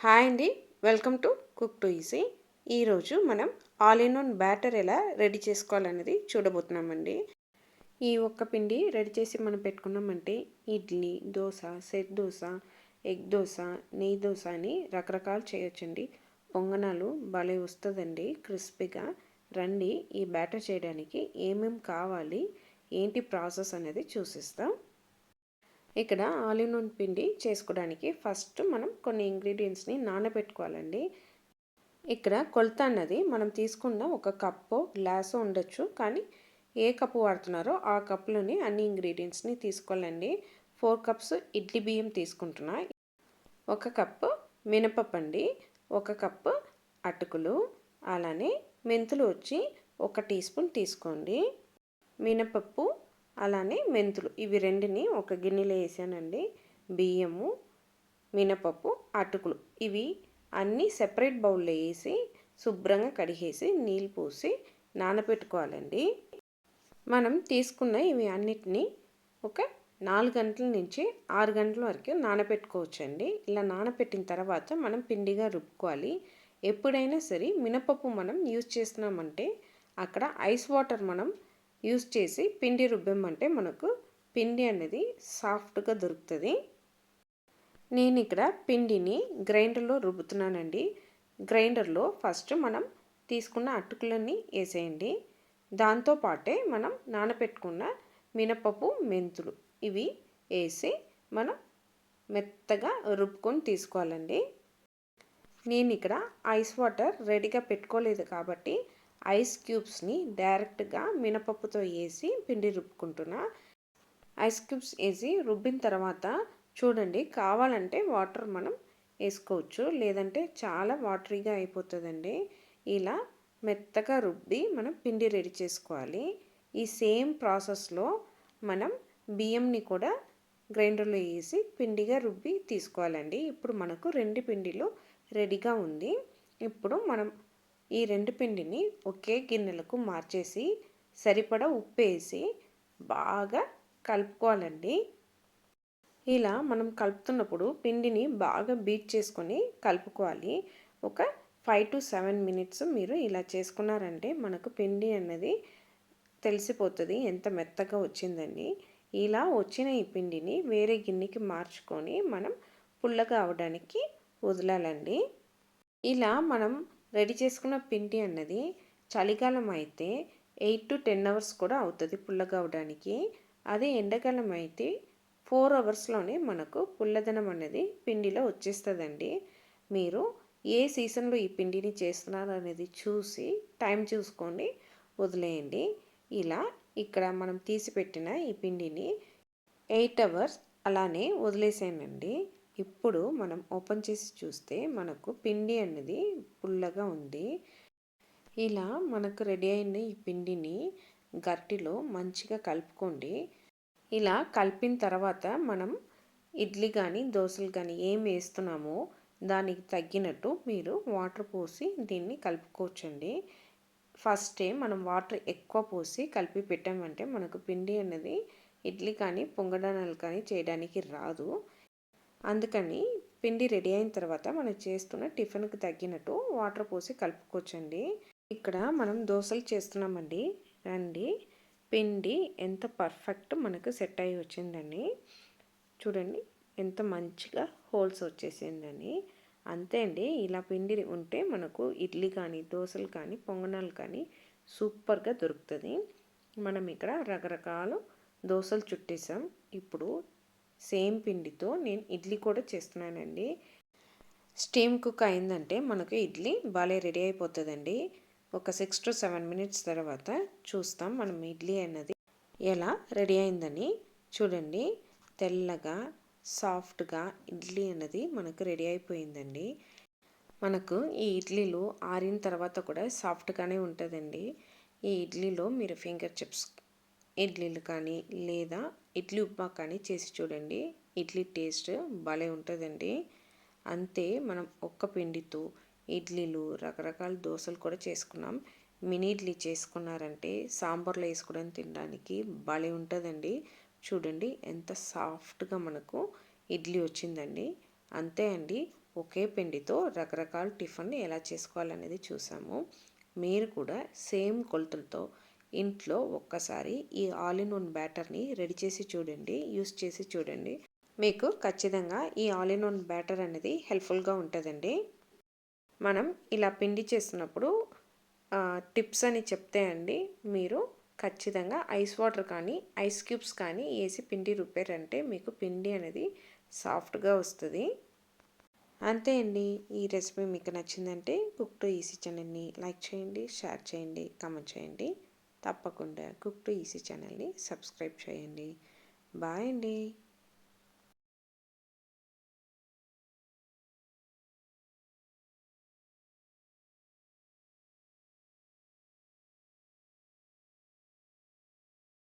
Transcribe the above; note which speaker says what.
Speaker 1: Hi అండి, welcome to cook to easy. ఈరోజు మనం ఆల్ ఇన్ వన్ బ్యాటర్ ఎలా రెడీ చేసుకోవాలనేది చూడబోతున్నామండి. ఈ ఒక్క పిండి రెడీ చేసి మనం పెట్టుకున్నామంటే ఇడ్లీ, దోశ, సెట్ దోశ, ఎగ్ దోశ, నెయ్యి దోశ అని రకరకాలు చేయొచ్చండి. పొంగనాలు భలే వస్తుందండి క్రిస్పీగా. రండి ఈ బ్యాటర్ చేయడానికి ఏమేమి కావాలి, ఏంటి ప్రాసెస్ అనేది చూసిస్తాం. ఇక్కడ ఆల్ ఇన్ వన్ పిండి చేసుకోవడానికి ఫస్ట్ మనం కొన్ని ఇంగ్రీడియంట్స్ని నానబెట్టుకోవాలండి. ఇక్కడ కొలత అన్నది మనం తీసుకున్న ఒక కప్పు గ్లాసు ఉండొచ్చు, కానీ ఏ కప్పు వాడుతున్నారో ఆ కప్పులోని అన్ని ఇంగ్రీడియంట్స్ని తీసుకోవాలండి. 4 కప్స్ ఇడ్లీ బియ్యం తీసుకుంటున్నా, 1 కప్పు మినపప్పు అండి, 1 కప్పు అటుకులు, అలానే మెంతులు వచ్చి 1 టీ స్పూన్ తీసుకోండి. మినపప్పు అలానే మెంతులు ఇవి రెండిని ఒక గిన్నెలో వేసానండి. బియ్యము, మినపప్పు, అటుకులు ఇవి అన్నీ సెపరేట్ బౌల్లో వేసి శుభ్రంగా కడిగేసి నీళ్ళు పోసి నానబెట్టుకోవాలండి. మనం తీసుకున్న ఇవి అన్నిటినీ ఒక 4 గంటల నుంచి 6 గంటల వరకు నానబెట్టుకోవచ్చండి. ఇలా నానబెట్టిన తర్వాత మనం పిండిగా రుబ్బుకోవాలి. ఎప్పుడైనా సరే మినపప్పు మనం యూజ్ చేస్తున్నామంటే అక్కడ ఐస్ వాటర్ మనం యూజ్ చేసి పిండి రుబ్బామంటే మనకు పిండి అనేది సాఫ్ట్గా దొరుకుతుంది. నేను ఇక్కడ పిండిని గ్రైండర్లో రుబ్బుతున్నానండి. గ్రైండర్లో ఫస్ట్ మనం తీసుకున్న అటుకులన్నీ వేసేయండి. దాంతోపాటే మనం నానబెట్టుకున్న మినపప్పు, మెంతులు ఇవి వేసి మనం మెత్తగా రుబ్బుకొని తీసుకోవాలండి. నేను ఇక్కడ ఐస్ వాటర్ రెడీగా పెట్టుకోలేదు కాబట్టి ఐస్ క్యూబ్స్ని డైరెక్ట్గా మినపప్పుతో వేసి పిండి రుబ్బుకుంటున్నా. ఐస్ క్యూబ్స్ వేసి రుబ్బిన తర్వాత చూడండి, కావాలంటే వాటర్ మనం వేసుకోవచ్చు, లేదంటే చాలా వాటరీగా అయిపోతుందండి. ఇలా మెత్తగా రుబ్బి మనం పిండి రెడీ చేసుకోవాలి. ఈ సేమ్ ప్రాసెస్లో మనం బియ్యంని కూడా గ్రైండర్లో వేసి పిండిగా రుబ్బి తీసుకోవాలండి. ఇప్పుడు మనకు 2 పిండిలు రెడీగా ఉంది. ఇప్పుడు మనం ఈ 2 పిండిని ఒకే గిన్నెలకు మార్చేసి సరిపడా ఉప్పు వేసి బాగా కలుపుకోవాలండి. ఇలా మనం కలుపుతున్నప్పుడు పిండిని బాగా బీట్ చేసుకొని కలుపుకోవాలి. ఒక 5 to 7 minutes మీరు ఇలా చేసుకున్నారంటే మనకు పిండి అన్నది తెలిసిపోతుంది ఎంత మెత్తగా వచ్చిందని. ఇలా వచ్చిన ఈ పిండిని వేరే గిన్నెకి మార్చుకొని మనం పుల్లగా అవడానికి వదలాలండి. ఇలా మనం రెడీ చేసుకున్న పిండి అన్నది చలికాలం అయితే 8 to 10 hours కూడా అవుతుంది పుల్లగా అవడానికి. అదే ఎండాకాలం అయితే 4 hours మనకు పుల్లదనం అనేది పిండిలో వచ్చేస్తుందండి. మీరు ఏ సీజన్లో ఈ పిండిని చేస్తున్నారు అనేది చూసి టైం చూసుకొని వదిలేయండి. ఇలా ఇక్కడ మనం తీసి పెట్టిన ఈ పిండిని 8 hours అలానే వదిలేసానండి. ఇప్పుడు మనం ఓపెన్ చేసి చూస్తే మనకు పిండి అనేది పుల్లగా ఉంది. ఇలా మనకు రెడీ అయిన ఈ పిండిని గరిటెలో మంచిగా కలుపుకోండి. ఇలా కలిపిన తర్వాత మనం ఇడ్లీ కానీ దోశలు కానీ ఏం వేస్తున్నామో దానికి తగ్గినట్టు మీరు వాటర్ పోసి దీన్ని కలుపుకోవచ్చండి. ఫస్టే మనం వాటర్ ఎక్కువ పోసి కలిపి పెట్టామంటే మనకు పిండి అనేది ఇడ్లీ కానీ పొంగడాలు కానీ చేయడానికి రాదు. అందుకని పిండి రెడీ అయిన తర్వాత మనం చేస్తున్న టిఫిన్కి తగ్గినట్టు వాటర్ పోసి కలుపుకోవచ్చండి. ఇక్కడ మనం దోశలు చేస్తున్నామండి. రండి, పిండి ఎంత పర్ఫెక్ట్ మనకు సెట్ అయ్యి వచ్చిందని చూడండి, ఎంత మంచిగా హోల్స్ వచ్చేసిందని. అంతే అండి, ఇలా పిండి ఉంటే మనకు ఇడ్లీ కానీ దోశలు కానీ పొంగనాలు కానీ సూపర్గా దొరుకుతుంది. మనం ఇక్కడ రకరకాల దోశలు చుట్టేసాం. ఇప్పుడు సేమ్ పిండితో నేను ఇడ్లీ కూడా చేస్తున్నానండి. స్టీమ్ కుక్ అయిందంటే మనకు ఇడ్లీ బాగా రెడీ అయిపోతుందండి. ఒక 6 to 7 minutes తర్వాత చూస్తాం మనం ఇడ్లీ అన్నది ఎలా రెడీ అయిందని. చూడండి, తెల్లగా సాఫ్ట్గా ఇడ్లీ అన్నది మనకు రెడీ అయిపోయిందండి. మనకు ఈ ఇడ్లీలు ఆరిన తర్వాత కూడా సాఫ్ట్గానే ఉంటుందండి. ఈ ఇడ్లీలో మీరు ఫింగర్ చిప్స్ ఇడ్లీలు కానీ లేదా ఇడ్లీ ఉప్మా కానీ చేసి చూడండి, ఇడ్లీ టేస్ట్ భలే ఉంటుందండి. అంతే, మనం ఒక్క పిండితో ఇడ్లీలు రకరకాల దోశలు కూడా చేసుకున్నాం. మినీ ఇడ్లీ చేసుకున్నారంటే సాంబార్లో వేసుకోవడానికి తినడానికి భలే ఉంటుందండి. చూడండి ఎంత సాఫ్ట్గా మనకు ఇడ్లీ వచ్చిందండి. అంతే అండి, ఒకే పిండితో రకరకాల టిఫిన్ ఎలా చేసుకోవాలనేది చూసాము. మీరు కూడా సేమ్ కొలతలతో ఇంట్లో ఒక్కసారి ఈ ఆల్ ఇన్ వన్ బ్యాటర్ని రెడీ చేసి చూడండి, యూస్ చేసి చూడండి. మీకు ఖచ్చితంగా ఈ ఆల్ ఇన్ వన్ బ్యాటర్ అనేది హెల్ప్ఫుల్గా ఉంటుందండి. మనం ఇలా పిండి చేస్తున్నప్పుడు టిప్స్ అని చెప్తే అండి, మీరు ఖచ్చితంగా ఐస్ వాటర్ కానీ ఐస్ క్యూబ్స్ కానీ వేసి పిండి రుబ్బారంటే మీకు పిండి అనేది సాఫ్ట్గా వస్తుంది. అంతే అండి. ఈ రెసిపీ మీకు నచ్చిందంటే కుక్ టు ఈజీ ఛానల్ని లైక్ చేయండి, షేర్ చేయండి, కామెంట్ చేయండి. తప్పకుండా కుక్ టు ఈజీ ఛానల్ని సబ్స్క్రైబ్ చేయండి. బాయ్ అండి.